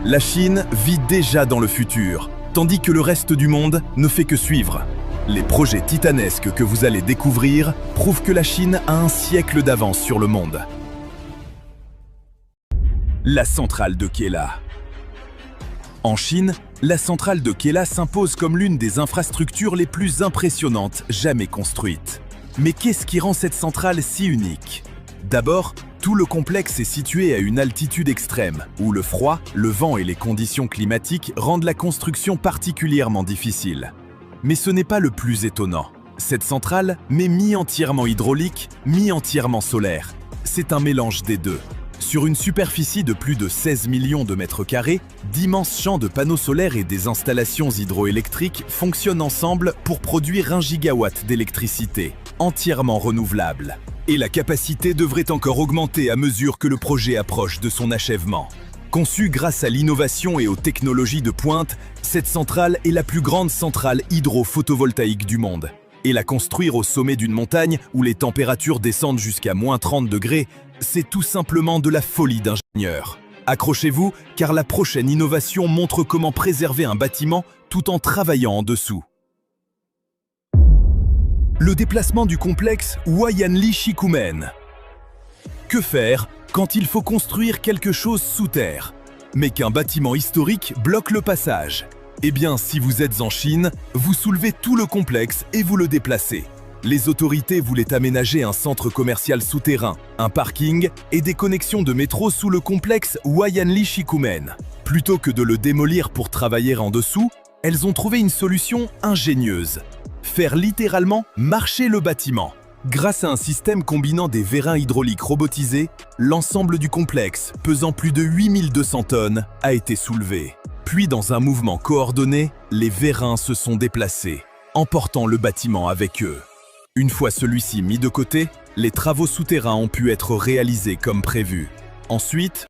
La Chine vit déjà dans le futur, tandis que le reste du monde ne fait que suivre. Les projets titanesques que vous allez découvrir prouvent que la Chine a un siècle d'avance sur le monde. La centrale de Keila. En Chine, la centrale de Keila s'impose comme l'une des infrastructures les plus impressionnantes jamais construites. Mais qu'est-ce qui rend cette centrale si unique? D'abord, tout le complexe est situé à une altitude extrême, où le froid, le vent et les conditions climatiques rendent la construction particulièrement difficile. Mais ce n'est pas le plus étonnant. Cette centrale, mi-entièrement hydraulique, mi-entièrement solaire. C'est un mélange des deux. Sur une superficie de plus de 16 millions de mètres carrés, d'immenses champs de panneaux solaires et des installations hydroélectriques fonctionnent ensemble pour produire 1 gigawatt d'électricité, entièrement renouvelable. Et la capacité devrait encore augmenter à mesure que le projet approche de son achèvement. Conçue grâce à l'innovation et aux technologies de pointe, cette centrale est la plus grande centrale hydro-photovoltaïque du monde. Et la construire au sommet d'une montagne où les températures descendent jusqu'à -30 degrés, c'est tout simplement de la folie d'ingénieur. Accrochez-vous, car la prochaine innovation montre comment préserver un bâtiment tout en travaillant en dessous. Le déplacement du complexe Huayanli Shikumen. Que faire quand il faut construire quelque chose sous terre, mais qu'un bâtiment historique bloque le passage? Eh bien, si vous êtes en Chine, vous soulevez tout le complexe et vous le déplacez. Les autorités voulaient aménager un centre commercial souterrain, un parking et des connexions de métro sous le complexe Huayanli Shikumen. Plutôt que de le démolir pour travailler en dessous, elles ont trouvé une solution ingénieuse. Faire littéralement marcher le bâtiment. Grâce à un système combinant des vérins hydrauliques robotisés, l'ensemble du complexe, pesant plus de 8200 tonnes, a été soulevé. Puis, dans un mouvement coordonné, les vérins se sont déplacés, emportant le bâtiment avec eux. Une fois celui-ci mis de côté, les travaux souterrains ont pu être réalisés comme prévu. Ensuite,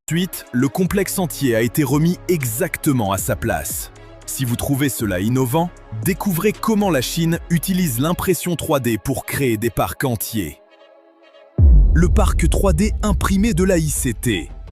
le complexe entier a été remis exactement à sa place. Si vous trouvez cela innovant, découvrez comment la Chine utilise l'impression 3D pour créer des parcs entiers. Le parc 3D imprimé de la ICT.